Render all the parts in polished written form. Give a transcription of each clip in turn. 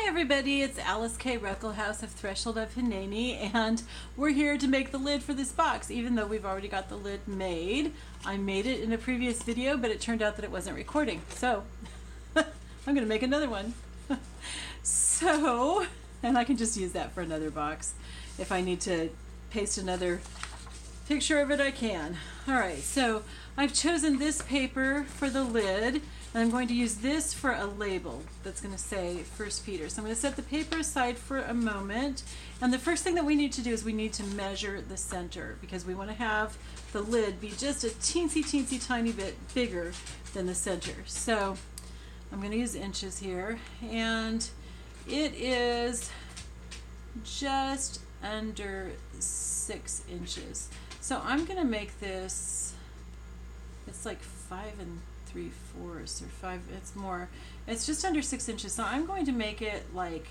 Hi everybody, it's Alyce-Kay Ruckelshaus of Threshold of Hineni, and we're here to make the lid for this box, even though we've already got the lid made. I made it in a previous video, but it turned out that it wasn't recording, so I'm going to make another one. And I can just use that for another box. If I need to paste another picture of it, I can. Alright, so I've chosen this paper for the lid, and I'm going to use this for a label that's going to say First Peter. So I'm going to set the paper aside for a moment, and the first thing that we need to do is we need to measure the center, because we want to have the lid be just a teensy tiny bit bigger than the center. So I'm going to use inches here, and it is just under 6 inches. So I'm going to make this, it's like 5 3/4 or 5, it's more, it's just under 6 inches. So I'm going to make it like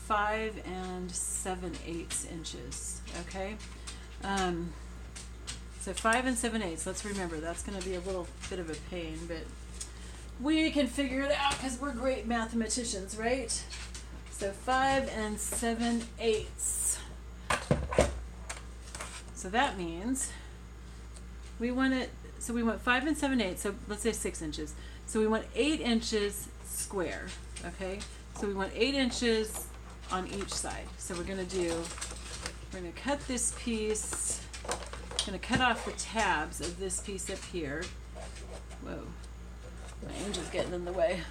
5 7/8 inches, okay? So 5 7/8, let's remember that's going to be a little bit of a pain, but we can figure it out because we're great mathematicians, right? So 5 7/8. So that means we want it, so we want 5 7/8, so let's say 6 inches. So we want 8 inches square, okay? So we want 8 inches on each side. So we're going to cut this piece, going to cut off the tabs of this piece up here. Whoa, my angel's getting in the way.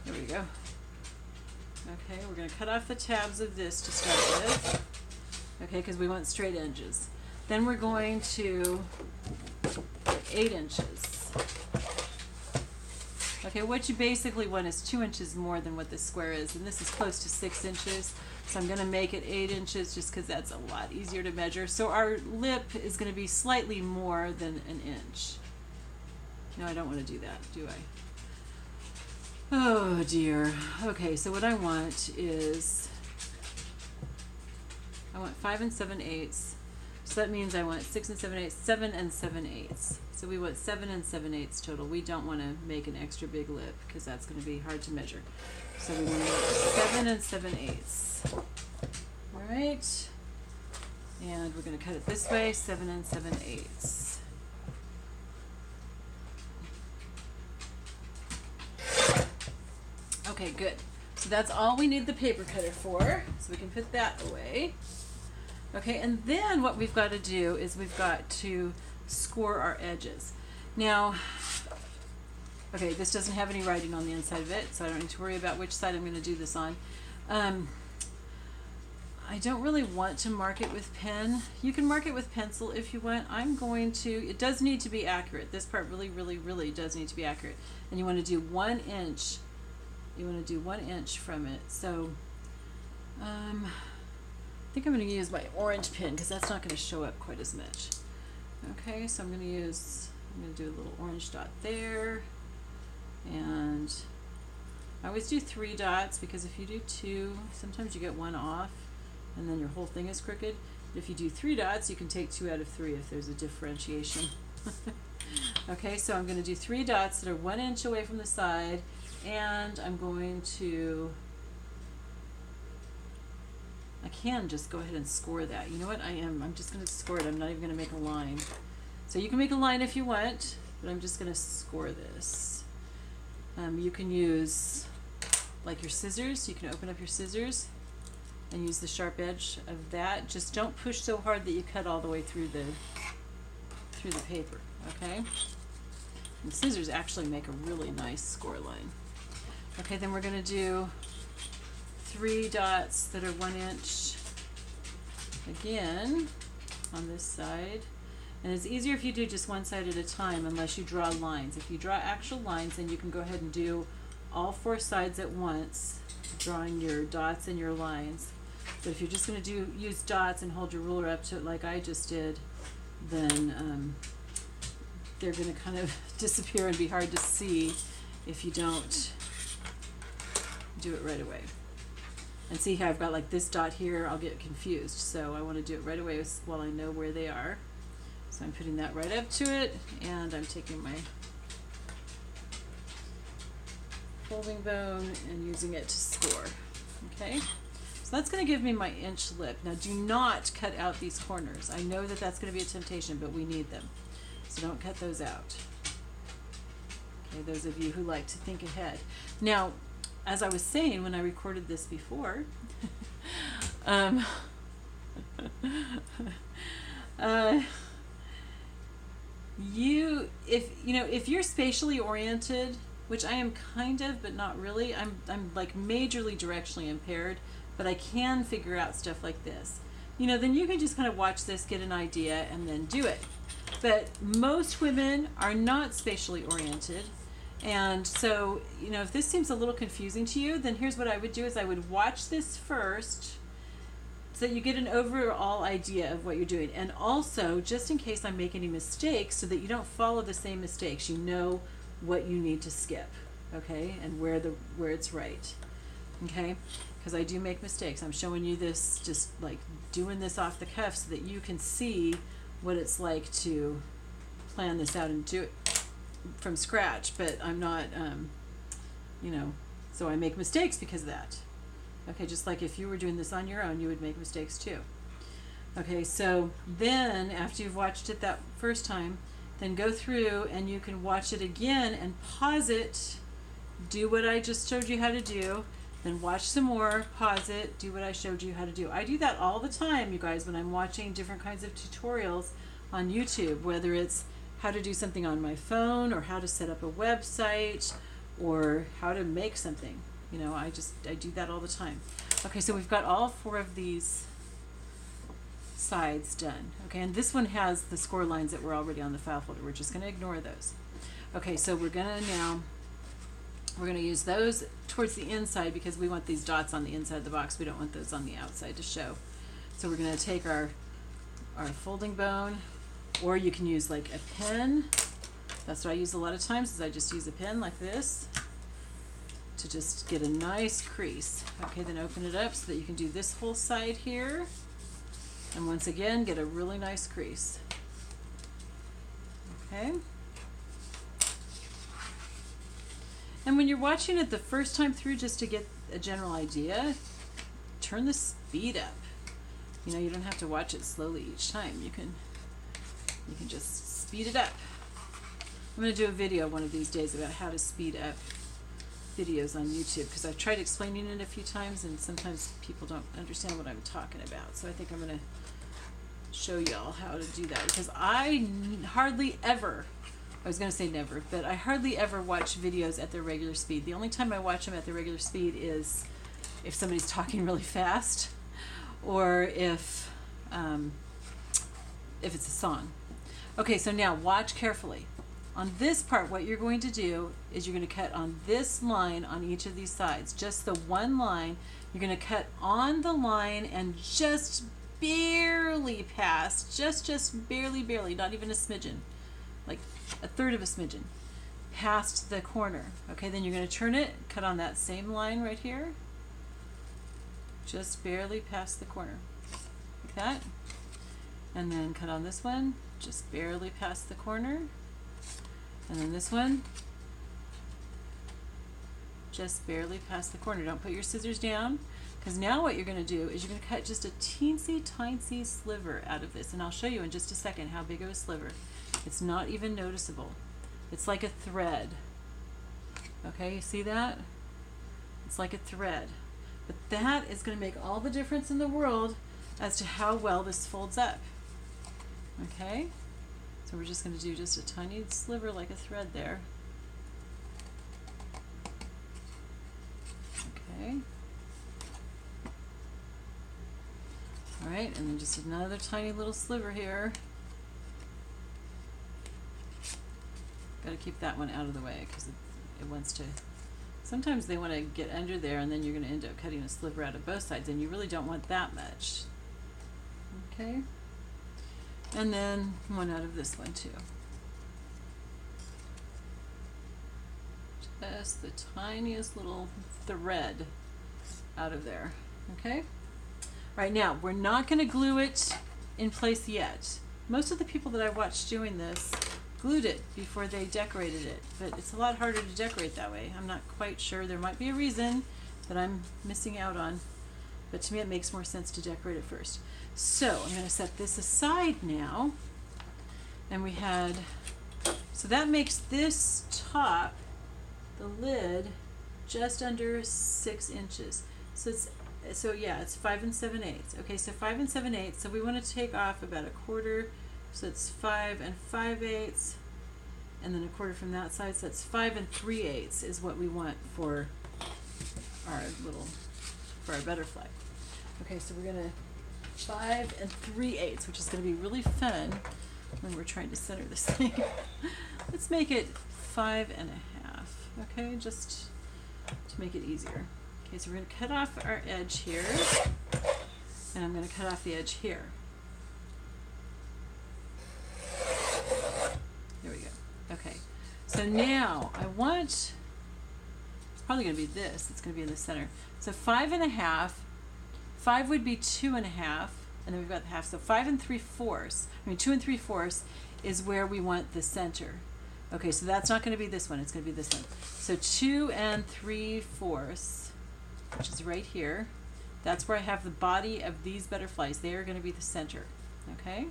There we go. Okay, we're going to cut off the tabs of this to start with, okay, because we want straight edges. Then we're going to 8 inches. Okay, what you basically want is 2 inches more than what this square is, and this is close to 6 inches, so I'm going to make it 8 inches just because that's a lot easier to measure. So our lip is going to be slightly more than an inch. No, I don't want to do that, do I? Oh dear. Okay, so what I want is, I want 5 7/8. So that means I want 6 7/8, 7 7/8. So we want 7 7/8 total. We don't want to make an extra big lip because that's going to be hard to measure. So we want 7 7/8. All right. And we're going to cut it this way, 7 7/8. Okay, good. So that's all we need the paper cutter for. So we can put that away. Okay, and then what we've got to do is we've got to score our edges. Now, okay, this doesn't have any writing on the inside of it, so I don't need to worry about which side I'm going to do this on. I don't really want to mark it with pen. You can mark it with pencil if you want. I'm going to, it does need to be accurate. This part really does need to be accurate. And you want to do 1 inch. You want to do 1 inch from it. So, I think I'm going to use my orange pen because that's not going to show up quite as much. Okay, so I'm going to do a little orange dot there, and I always do 3 dots because if you do 2, sometimes you get 1 off and then your whole thing is crooked. But if you do 3 dots, you can take 2 out of 3 if there's a differentiation. Okay, so I'm going to do 3 dots that are 1 inch away from the side, and I'm going to, I can just go ahead and score that. You know what? I'm just going to score it. I'm not even going to make a line. So you can make a line if you want, but I'm just going to score this. You can use like your scissors. You can open up your scissors and use the sharp edge of that. Just don't push so hard that you cut all the way through the paper, okay? And scissors actually make a really nice score line. Okay, then we're going to do 3 dots that are 1 inch again on this side, and it's easier if you do just one side at a time unless you draw lines. If you draw actual lines, then you can go ahead and do all 4 sides at once, drawing your dots and your lines. But if you're just going to use dots and hold your ruler up to it like I just did, then they're going to kind of disappear and be hard to see if you don't do it right away. And see how I've got like this dot here, I'll get confused. So I want to do it right away while I know where they are. So I'm putting that right up to it, and I'm taking my folding bone and using it to score. Okay, so that's going to give me my inch lip. Now do not cut out these corners. I know that that's going to be a temptation, but we need them. So don't cut those out. Okay, those of you who like to think ahead. Now, as I was saying when I recorded this before, if you're spatially oriented, which I am kind of, but not really. I'm like majorly directionally impaired, but I can figure out stuff like this. Then you can just kind of watch this, get an idea, and then do it. But most women are not spatially oriented. And so, if this seems a little confusing to you, then here's what I would do is I would watch this first so that you get an overall idea of what you're doing. And also, just in case I make any mistakes, so that you don't follow the same mistakes, you know what you need to skip, okay? And where it's right, okay? Because I do make mistakes. I'm showing you this, just like doing this off the cuff so that you can see what it's like to plan this out and do it from scratch, but I'm not, so I make mistakes because of that. Okay, just like if you were doing this on your own, you would make mistakes too. Okay, so then after you've watched it that first time, then go through and you can watch it again and pause it, do what I just showed you how to do, then watch some more, pause it, do what I showed you how to do. I do that all the time, you guys, when I'm watching different kinds of tutorials on YouTube, whether it's how to do something on my phone or how to set up a website or how to make something. I do that all the time. Okay, so we've got all 4 of these sides done. Okay, and this one has the score lines that were already on the file folder. We're just going to ignore those. Okay, so we're going to use those towards the inside because we want these dots on the inside of the box. We don't want those on the outside to show. So we're going to take our folding bone, or you can use like a pen. That's what I use a lot of times, is I just use a pen like this to just get a nice crease. Okay, then open it up so that you can do this whole side here. And once again, get a really nice crease. Okay. And when you're watching it the first time through, just to get a general idea, turn the speed up. You don't have to watch it slowly each time. You can just speed it up. I'm going to do a video one of these days about how to speed up videos on YouTube, because I've tried explaining it a few times and sometimes people don't understand what I'm talking about. So I think I'm going to show y'all how to do that, because I hardly ever, I was going to say never, but I hardly ever watch videos at their regular speed. The only time I watch them at their regular speed is if somebody's talking really fast, or if it's a song. Okay, so now watch carefully. On this part, what you're going to do is you're going to cut on this line on each of these sides, just the one line. You're going to cut on the line and just barely past, just barely, not even a smidgen, like a third of a smidgen, past the corner. Okay, then you're going to turn it, cut on that same line right here, just barely past the corner, like that. And then cut on this one, just barely past the corner. And then this one, just barely past the corner. Don't put your scissors down, because now what you're going to do is you're going to cut just a teensy tiny sliver out of this. And I'll show you in just a second how big of a sliver. It's not even noticeable. It's like a thread. Okay, you see that? It's like a thread. But that is going to make all the difference in the world as to how well this folds up. Okay? So we're just going to do just a tiny sliver like a thread there. Okay. Alright, and then just another tiny little sliver here. Got to keep that one out of the way because it wants to, sometimes they want to get under there, and then you're going to end up cutting a sliver out of both sides, and you really don't want that much. Okay. And then one out of this one too. Just the tiniest little thread out of there. Okay? Right, now, we're not going to glue it in place yet. Most of the people that I watched doing this glued it before they decorated it, but it's a lot harder to decorate that way. I'm not quite sure. There might be a reason. that I'm missing out on. But to me it makes more sense to decorate it first. So I'm going to set this aside now. And we had, so that makes this top, the lid, just under 6 inches. So yeah, it's 5 7/8. Okay, so 5 7/8. So we want to take off about 1/4. So it's 5 5/8, and then 1/4 from that side. So that's 5 3/8 is what we want for our butterfly. Okay, so we're gonna 5 3/8, which is gonna be really fun when we're trying to center this thing. Let's make it 5 1/2. Okay, just to make it easier. Okay, so we're going to cut off our edge here, and I'm going to cut off the edge here. There we go. Okay, so now I want, it's probably going to be this, it's going to be in the center. So 5 1/2, 5 would be 2 1/2, and then we've got the half, so 5 3/4, 2 3/4 is where we want the center. Okay, so that's not going to be this one, it's going to be this one. So 2 3/4, which is right here. That's where I have the body of these butterflies. They are going to be the center. Okay?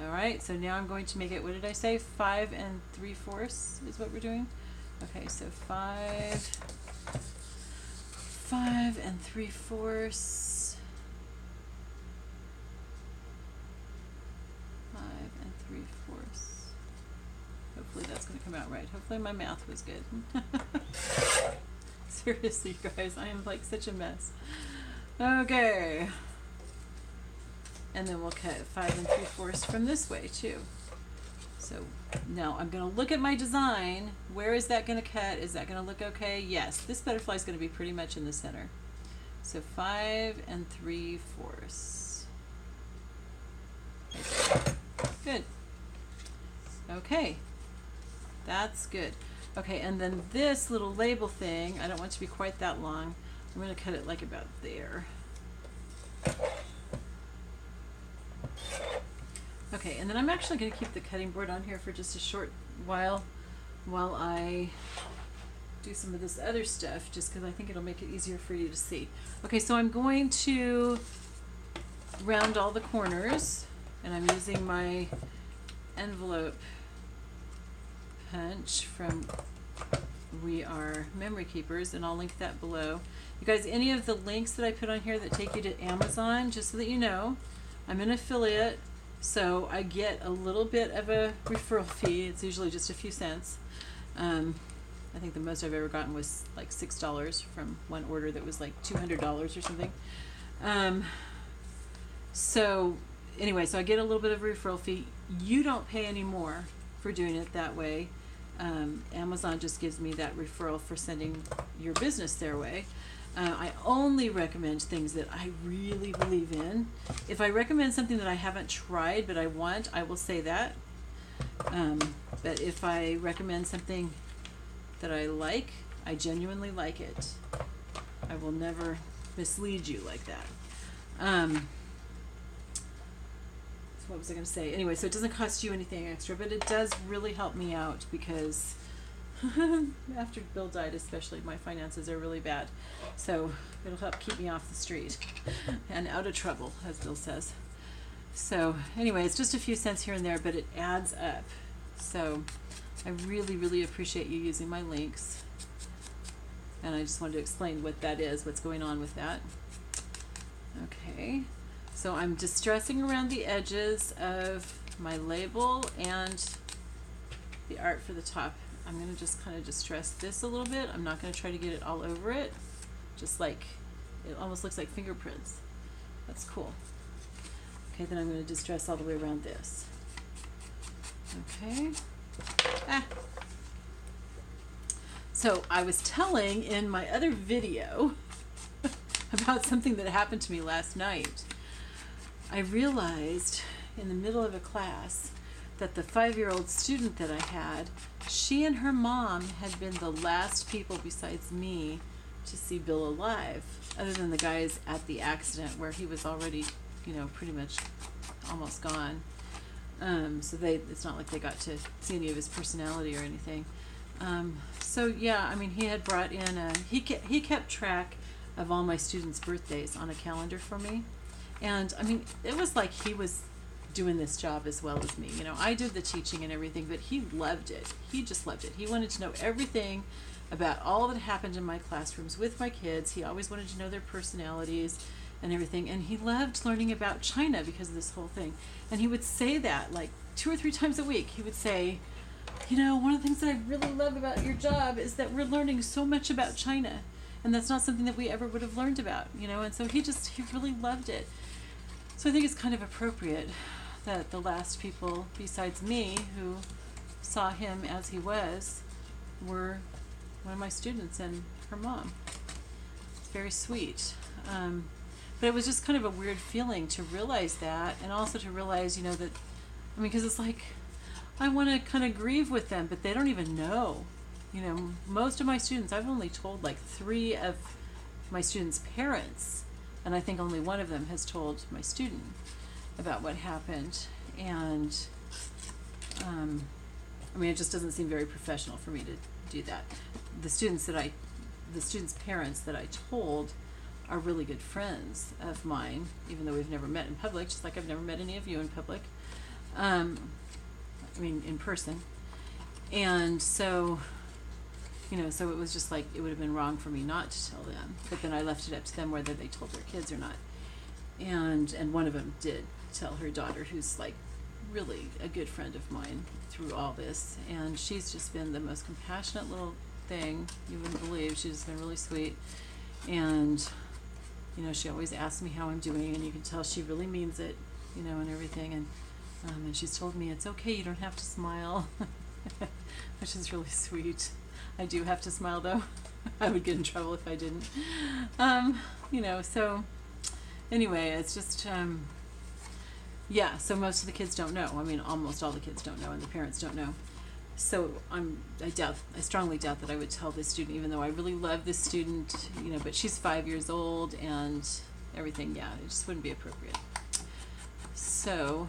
All right, so now I'm going to make it, what did I say? 5 3/4 is what we're doing? Okay, so 5 3/4. 5 3/4. Hopefully that's going to come out right. Hopefully my math was good. Seriously, you guys, I am like such a mess. Okay. And then we'll cut 5 3/4 from this way too. So now I'm going to look at my design. Where is that going to cut? Is that going to look okay? Yes, this butterfly is going to be pretty much in the center. So 5 3/4. Good. Okay. That's good. Okay, and then this little label thing, I don't want it to be quite that long. I'm going to cut it like about there. Okay, and then I'm actually going to keep the cutting board on here for just a short while I do some of this other stuff, just because I think it'll make it easier for you to see. Okay, so I'm going to round all the corners, and I'm using my envelope punch from We Are Memory Keepers, and I'll link that below. You guys, any of the links that I put on here that take you to Amazon, just so that you know, I'm an affiliate, so I get a little bit of a referral fee. It's usually just a few cents. I think the most I've ever gotten was like $6 from one order that was like $200 or something. So anyway, so I get a little bit of a referral fee. You don't pay any more for doing it that way. Amazon just gives me that referral for sending your business their way. I only recommend things that I really believe in. If I recommend something that I haven't tried but I want, I will say that. But if I recommend something that I like, I genuinely like it. I will never mislead you like that. What was I going to say? Anyway, so it doesn't cost you anything extra, but it does really help me out because after Bill died especially, my finances are really bad. So it'll help keep me off the street and out of trouble, as Bill says. So anyway, it's just a few cents here and there, but it adds up. So I really, really appreciate you using my links. And I just wanted to explain what that is, what's going on with that. Okay. So I'm distressing around the edges of my label and the art for the top. I'm going to just kind of distress this a little bit. I'm not going to try to get it all over it. Just like, it almost looks like fingerprints. That's cool. Okay, then I'm going to distress all the way around this. Okay. So I was telling in my other video about something that happened to me last night. I realized in the middle of a class that the 5-year-old student that I had, she and her mom had been the last people besides me to see Bill alive, other than the guys at the accident where he was already, you know, pretty much almost gone. So it's not like they got to see any of his personality or anything. So yeah, I mean, he had brought in he kept track of all my students' birthdays on a calendar for me, and I mean, it was like he was doing this job as well as me. You know, I did the teaching and everything, but he loved it. He just loved it. He wanted to know everything about all that happened in my classrooms with my kids. He always wanted to know their personalities and everything, and he loved learning about China because of this whole thing. And he would say that like 2 or 3 times a week. He would say, you know, one of the things that I really love about your job is that we're learning so much about China, and that's not something that we ever would have learned about, you know. And so he really loved it. So I think it's kind of appropriate that the last people besides me who saw him as he was were one of my students and her mom. It's very sweet. But it was just kind of a weird feeling to realize that, and also to realize, you know, that, I mean, because it's like, I want to kind of grieve with them, but they don't even know. You know, most of my students, I've only told like 3 of my students' parents, and I think only one of them has told my student about what happened. And I mean, it just doesn't seem very professional for me to do that. The students' parents that I told are really good friends of mine, even though we've never met in public, just like I've never met any of you in public. I mean, in person. And so, you know, so it was just like, it would have been wrong for me not to tell them. But then I left it up to them whether they told their kids or not. And one of them did tell her daughter, who's like really a good friend of mine through all this. And she's just been the most compassionate little thing you wouldn't believe. She's been really sweet. And, you know, she always asks me how I'm doing, and you can tell she really means it, you know, and everything. And she's told me it's okay, you don't have to smile, which is really sweet. I do have to smile though. I would get in trouble if I didn't. You know, so anyway, it's just, yeah, so most of the kids don't know. I mean, almost all the kids don't know, and the parents don't know. So I strongly doubt that I would tell this student, even though I really love this student, you know, but she's 5 years old and everything. Yeah, it just wouldn't be appropriate. So,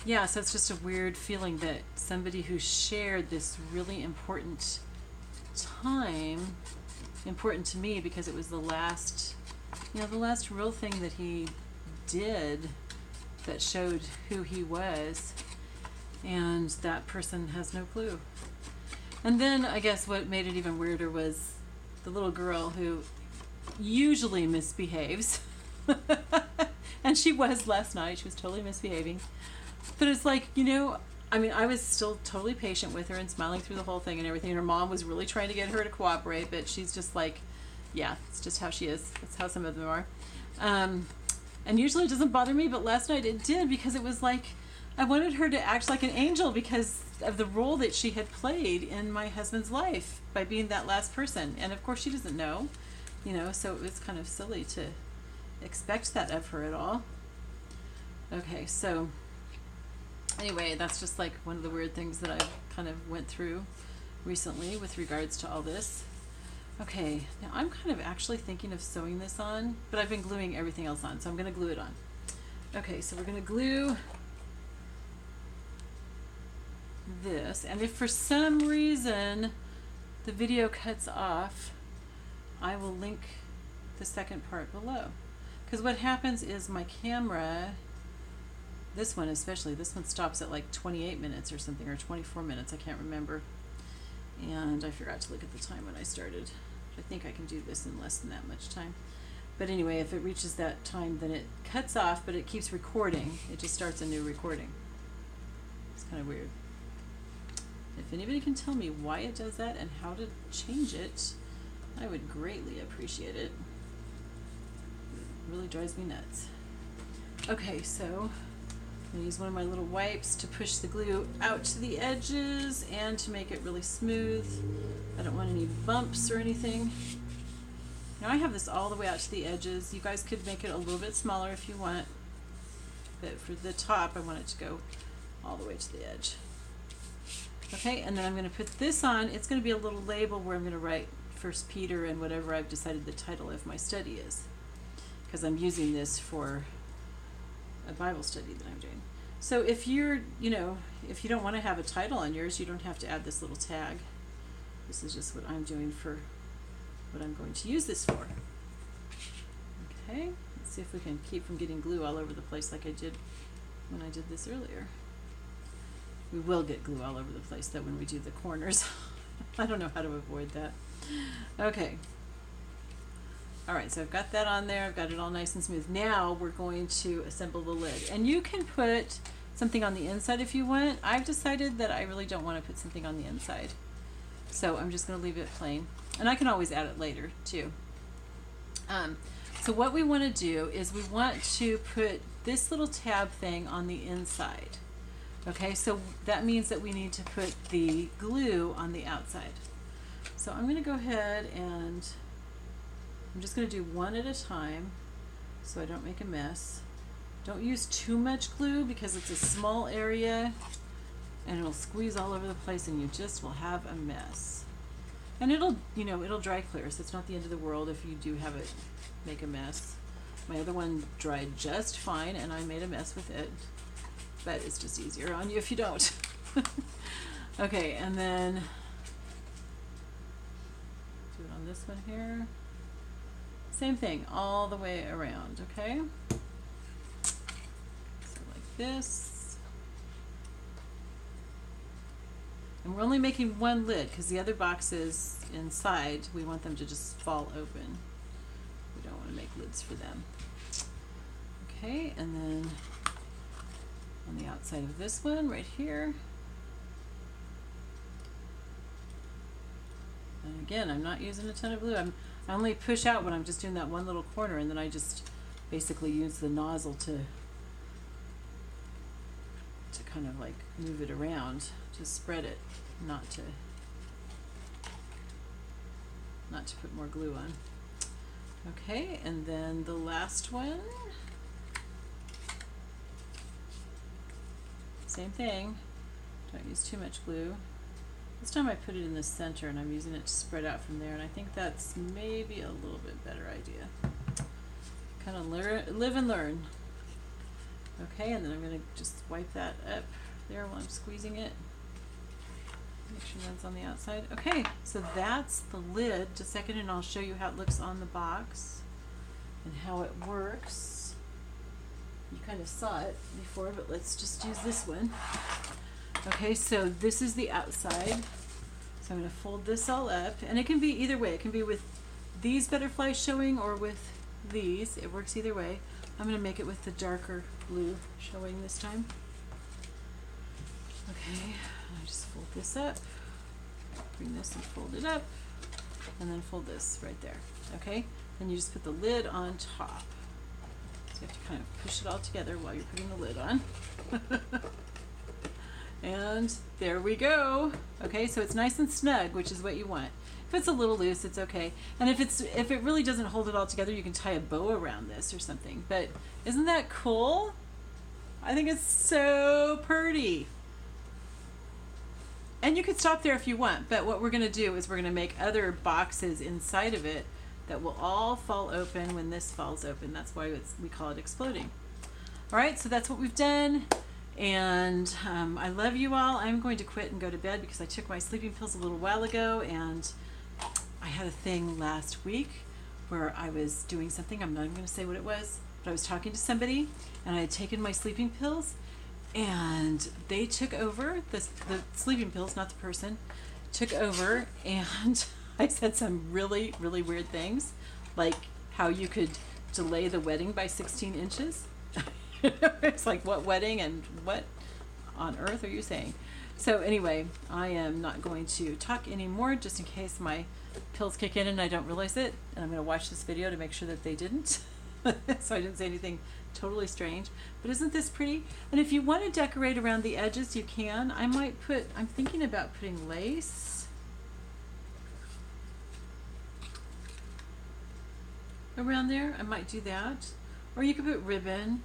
yeah, so it's just a weird feeling that somebody who shared this really important time, important to me because it was the last, you know, the last real thing that he did that showed who he was, and that person has no clue. And then I guess what made it even weirder was the little girl who usually misbehaves. And she was last night. She was totally misbehaving. But it's like, you know, I mean, I was still totally patient with her and smiling through the whole thing and everything. And her mom was really trying to get her to cooperate, but she's just like, yeah, it's just how she is. That's how some of them are. And usually it doesn't bother me, but last night it did, because it was like, I wanted her to act like an angel because of the role that she had played in my husband's life by being that last person. And of course she doesn't know, you know, so it was kind of silly to expect that of her at all. Okay, so anyway, that's just like one of the weird things that I kind of went through recently with regards to all this. Okay, now I'm kind of actually thinking of sewing this on, but I've been gluing everything else on, so I'm going to glue it on. Okay, so we're going to glue this, and if for some reason the video cuts off, I will link the second part below. Because what happens is my camera, this one especially, this one stops at like 28 minutes or something, or 24 minutes, I can't remember. And I forgot to look at the time when I started. I think I can do this in less than that much time. But anyway, if it reaches that time, then it cuts off, but it keeps recording. It just starts a new recording. It's kind of weird. If anybody can tell me why it does that and how to change it, I would greatly appreciate it. It really drives me nuts. Okay, so I'm going to use one of my little wipes to push the glue out to the edges and to make it really smooth. I don't want any bumps or anything. Now I have this all the way out to the edges. You guys could make it a little bit smaller if you want, but for the top I want it to go all the way to the edge. Okay, and then I'm going to put this on. It's going to be a little label where I'm going to write 1 Peter and whatever I've decided the title of my study is, because I'm using this for a Bible study that I'm doing. So if you're, you know, if you don't want to have a title on yours, you don't have to add this little tag. This is just what I'm doing for what I'm going to use this for. Okay, let's see if we can keep from getting glue all over the place like I did when I did this earlier. We will get glue all over the place though when we do the corners. I don't know how to avoid that. Okay. All right, so I've got that on there. I've got it all nice and smooth. Now we're going to assemble the lid. And you can put something on the inside if you want. I've decided that I really don't want to put something on the inside. So I'm just going to leave it plain. And I can always add it later too. So what we want to do is we want to put this little tab thing on the inside. Okay, so that means that we need to put the glue on the outside. So I'm going to go ahead and I'm just going to do one at a time so I don't make a mess. Don't use too much glue because it's a small area and it'll squeeze all over the place and you just will have a mess. And it'll, you know, it'll dry clear, so it's not the end of the world if you do have it make a mess. My other one dried just fine and I made a mess with it, but it's just easier on you if you don't. Okay, and then do it on this one here. Same thing all the way around, okay? So like this. And we're only making one lid because the other boxes inside, we want them to just fall open. We don't want to make lids for them. Okay, and then on the outside of this one right here. And again, I'm not using a ton of glue. I only push out when I'm just doing that one little corner, and then I just basically use the nozzle to kind of like move it around, to spread it, not to put more glue on. Okay, and then the last one, same thing. Don't use too much glue. This time I put it in the center and I'm using it to spread out from there, and I think that's maybe a little bit better idea. Kind of live and learn. Okay, and then I'm going to just wipe that up there while I'm squeezing it. Make sure that's on the outside. Okay, so that's the lid. Just a second and I'll show you how it looks on the box and how it works. You kind of saw it before, but let's just use this one. Okay, so this is the outside. So I'm going to fold this all up, and it can be either way. It can be with these butterflies showing or with these. It works either way. I'm going to make it with the darker blue showing this time. Okay, I just fold this up, bring this and fold it up, and then fold this right there. Okay, then you just put the lid on top. So you have to kind of push it all together while you're putting the lid on. And there we go. Okay, so it's nice and snug, which is what you want. If it's a little loose, it's okay. And if it really doesn't hold it all together, you can tie a bow around this or something. But isn't that cool? I think it's so pretty. And you could stop there if you want, but what we're going to do is we're going to make other boxes inside of it that will all fall open when this falls open. That's why we call it exploding. All right, so that's what we've done. And I love you all. I'm going to quit and go to bed because I took my sleeping pills a little while ago, and I had a thing last week where I was doing something. I'm not even going to say what it was, but I was talking to somebody and I had taken my sleeping pills and they took over. The sleeping pills, not the person, took over, and I said some really, really weird things, like how you could delay the wedding by 16 inches. It's like, what wedding and what on earth are you saying? So anyway, I am not going to talk anymore just in case my pills kick in and I don't realize it. And I'm going to watch this video to make sure that they didn't. So I didn't say anything totally strange. But isn't this pretty? And if you want to decorate around the edges, you can. I'm thinking about putting lace around there. I might do that. Or you could put ribbon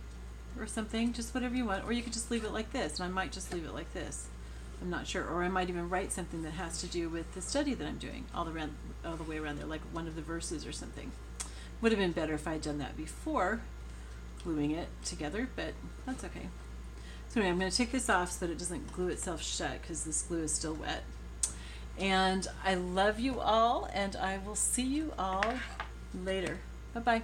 or something, just whatever you want, or you could just leave it like this, and I might just leave it like this. I'm not sure, or I might even write something that has to do with the study that I'm doing all the way around there, like one of the verses or something. Would have been better if I had done that before gluing it together, but that's okay. So anyway, I'm going to take this off so that it doesn't glue itself shut because this glue is still wet. And I love you all, and I will see you all later. Bye-bye.